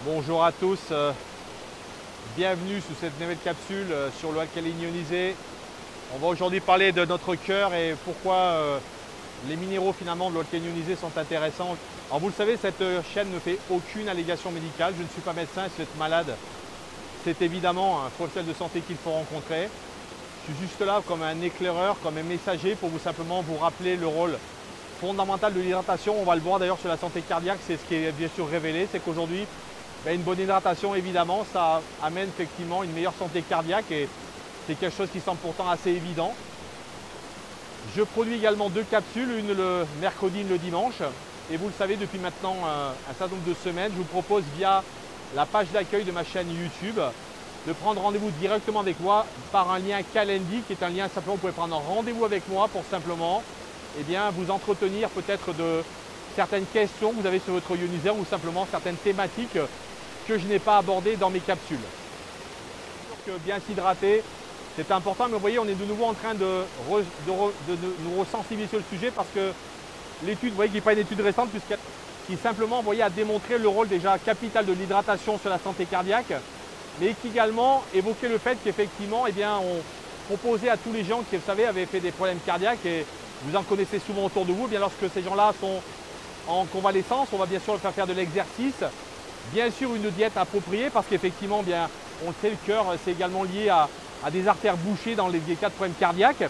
Bonjour à tous, bienvenue sous cette nouvelle capsule sur l'eau alcaline ionisée. On va aujourd'hui parler de notre cœur et pourquoi les minéraux finalement de l'eau alcaline ionisée sont intéressants. Alors vous le savez, cette chaîne ne fait aucune allégation médicale, je ne suis pas médecin, si vous êtes malade, c'est évidemment un professionnel de santé qu'il faut rencontrer. Je suis juste là comme un éclaireur, comme un messager pour simplement vous rappeler le rôle fondamental de l'hydratation. On va le voir d'ailleurs sur la santé cardiaque, c'est ce qui est bien sûr révélé, c'est qu'aujourd'hui, une bonne hydratation, évidemment, ça amène effectivement une meilleure santé cardiaque et c'est quelque chose qui semble pourtant assez évident. Je produis également 2 capsules, une le mercredi, une le dimanche. Et vous le savez, depuis maintenant un certain nombre de semaines, je vous propose via la page d'accueil de ma chaîne YouTube de prendre rendez-vous directement avec moi par un lien Calendly, qui est un lien simplement, vous pouvez prendre un rendez-vous avec moi pour simplement vous entretenir peut-être de certaines questions que vous avez sur votre ioniseur ou simplement certaines thématiques que je n'ai pas abordées dans mes capsules. Donc, bien s'hydrater, c'est important, mais vous voyez, on est de nouveau en train de nous ressensibiliser sur le sujet parce que l'étude, vous voyez, qui n'est pas une étude récente, qui simplement, vous voyez, a démontré le rôle déjà capital de l'hydratation sur la santé cardiaque, mais qui également évoquait le fait qu'effectivement, on proposait à tous les gens qui, vous savez, avaient fait des problèmes cardiaques, et vous en connaissez souvent autour de vous, lorsque ces gens-là sont en convalescence, on va bien sûr leur faire de l'exercice, bien sûr une diète appropriée, parce qu'effectivement, on le sait, le cœur, c'est également lié à des artères bouchées dans les cas de problèmes cardiaques.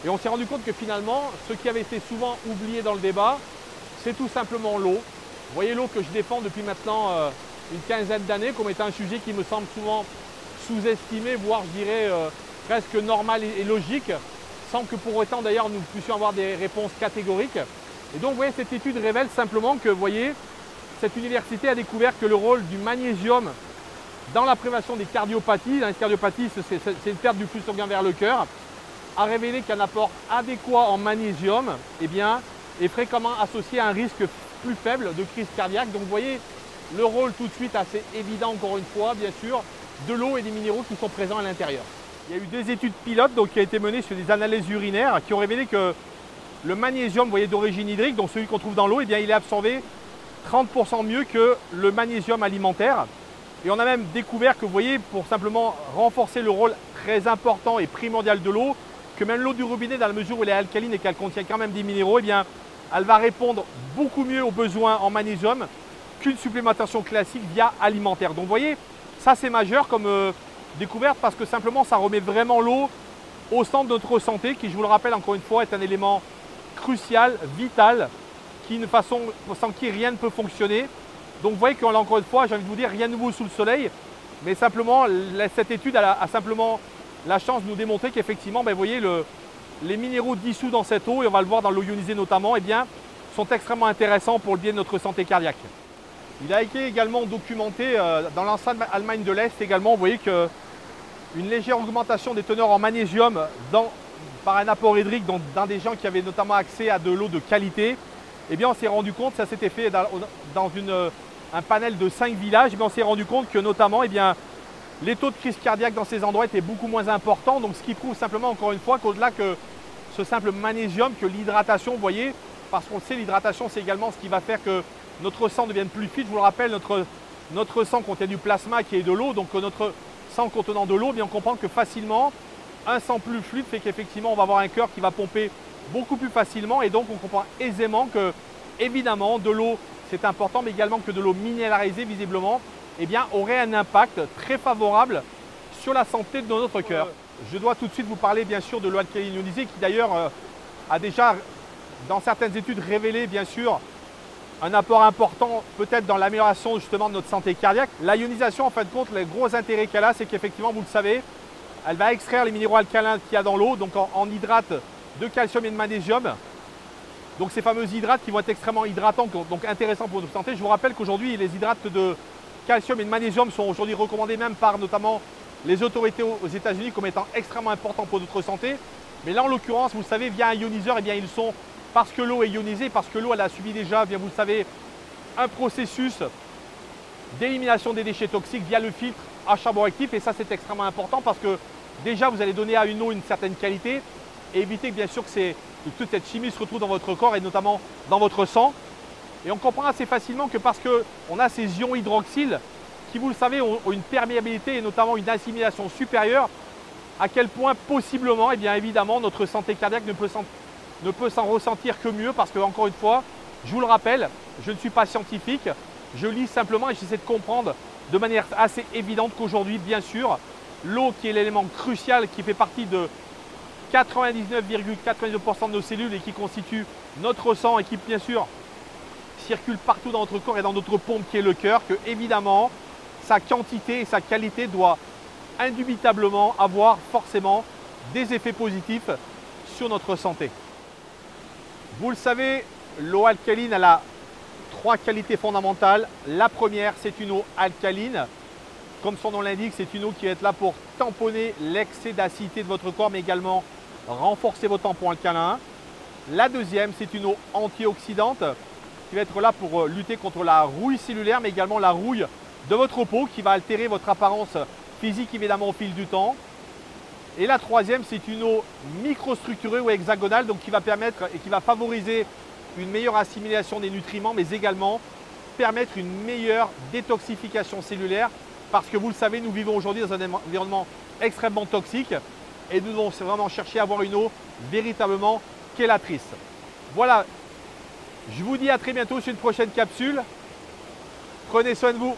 Et on s'est rendu compte que finalement, ce qui avait été souvent oublié dans le débat, c'est tout simplement l'eau. Vous voyez, l'eau que je défends depuis maintenant une quinzaine d'années comme étant un sujet qui me semble souvent sous-estimé, voire je dirais presque normal et logique, sans que pour autant d'ailleurs nous puissions avoir des réponses catégoriques. Et donc vous voyez, cette étude révèle simplement que, vous voyez, cette université a découvert que le rôle du magnésium dans la prévention des cardiopathies, les cardiopathies c'est une perte du flux sanguin vers le cœur, a révélé qu'un apport adéquat en magnésium est fréquemment associé à un risque plus faible de crise cardiaque. Donc vous voyez le rôle tout de suite assez évident, encore une fois, bien sûr, de l'eau et des minéraux qui sont présents à l'intérieur. Il y a eu 2 études pilotes qui ont été menées sur des analyses urinaires qui ont révélé que le magnésium, vous voyez, d'origine hydrique, donc celui qu'on trouve dans l'eau, il est absorbé 30% mieux que le magnésium alimentaire. Et on a même découvert que, vous voyez, pour simplement renforcer le rôle très important et primordial de l'eau, que même l'eau du robinet, dans la mesure où elle est alcaline et qu'elle contient quand même des minéraux, elle va répondre beaucoup mieux aux besoins en magnésium qu'une supplémentation classique via alimentaire. Donc vous voyez, ça c'est majeur comme découverte, parce que simplement ça remet vraiment l'eau au centre de notre santé, qui, je vous le rappelle encore une fois, est un élément crucial, vital, sans qui rien ne peut fonctionner. Donc vous voyez que là, encore une fois, j'ai envie de vous dire, rien de nouveau sous le soleil, mais simplement cette étude a simplement la chance de nous démontrer qu'effectivement, vous voyez, les minéraux dissous dans cette eau, et on va le voir dans l'eau ionisée notamment, sont extrêmement intéressants pour le bien de notre santé cardiaque. Il a été également documenté dans l'ensemble Allemagne de l'Est également, vous voyez qu'une légère augmentation des teneurs en magnésium par un apport hydrique dans des gens qui avaient notamment accès à de l'eau de qualité, on s'est rendu compte, ça s'était fait dans un panel de 5 villages, on s'est rendu compte que notamment les taux de crise cardiaque dans ces endroits étaient beaucoup moins importants, donc ce qui prouve simplement encore une fois qu'au-delà que ce simple magnésium, que l'hydratation, vous voyez, parce qu'on le sait, l'hydratation c'est également ce qui va faire que notre sang devienne plus fluide. Je vous le rappelle, notre sang contient du plasma qui est de l'eau, donc notre sang contenant de l'eau, on comprend que facilement, un sang plus fluide fait qu'effectivement on va avoir un cœur qui va pomper beaucoup plus facilement, et donc on comprend aisément que, évidemment, de l'eau c'est important, mais également que de l'eau minéralisée visiblement aurait un impact très favorable sur la santé de notre cœur. Je dois tout de suite vous parler bien sûr de l'eau alcaline ionisée, qui d'ailleurs a déjà dans certaines études révélé bien sûr un apport important peut-être dans l'amélioration justement de notre santé cardiaque. La ionisation, en fin de compte, le gros intérêt qu'elle a, c'est qu'effectivement, vous le savez, elle va extraire les minéraux alcalins qu'il y a dans l'eau, donc en hydrates de calcium et de magnésium. Donc ces fameux hydrates qui vont être extrêmement hydratants, donc intéressants pour notre santé. Je vous rappelle qu'aujourd'hui, les hydrates de calcium et de magnésium sont aujourd'hui recommandés même par notamment les autorités aux États-Unis comme étant extrêmement importants pour notre santé. Mais là, en l'occurrence, vous le savez, via un ioniseur, ils sont, parce que l'eau est ionisée, parce que l'eau elle a subi déjà, vous le savez, un processus d'élimination des déchets toxiques via le filtre à charbon actif. Et ça, c'est extrêmement important parce que déjà, vous allez donner à une eau une certaine qualité et éviter que, bien sûr, que toute cette chimie se retrouve dans votre corps et notamment dans votre sang. Et on comprend assez facilement que parce qu'on a ces ions hydroxyles qui, vous le savez, ont une perméabilité et notamment une assimilation supérieure, à quel point possiblement, et bien évidemment, notre santé cardiaque ne peut s'en ressentir que mieux parce que, encore une fois, je vous le rappelle, je ne suis pas scientifique, je lis simplement et j'essaie de comprendre de manière assez évidente qu'aujourd'hui, bien sûr, l'eau qui est l'élément crucial qui fait partie de 99,92% de nos cellules et qui constitue notre sang et qui, bien sûr, circule partout dans notre corps et dans notre pompe qui est le cœur, que évidemment, sa quantité et sa qualité doit indubitablement avoir forcément des effets positifs sur notre santé. Vous le savez, l'eau alcaline elle a 3 qualités fondamentales. La première, c'est une eau alcaline. Comme son nom l'indique, c'est une eau qui va être là pour tamponner l'excès d'acidité de votre corps, mais également renforcer vos tampons alcalins. La deuxième, c'est une eau antioxydante qui va être là pour lutter contre la rouille cellulaire, mais également la rouille de votre peau qui va altérer votre apparence physique évidemment au fil du temps. Et la troisième, c'est une eau microstructurée ou hexagonale, donc qui va permettre et qui va favoriser une meilleure assimilation des nutriments, mais également permettre une meilleure détoxification cellulaire. Parce que vous le savez, nous vivons aujourd'hui dans un environnement extrêmement toxique et nous devons vraiment chercher à avoir une eau véritablement chélatrice. Voilà, je vous dis à très bientôt sur une prochaine capsule. Prenez soin de vous.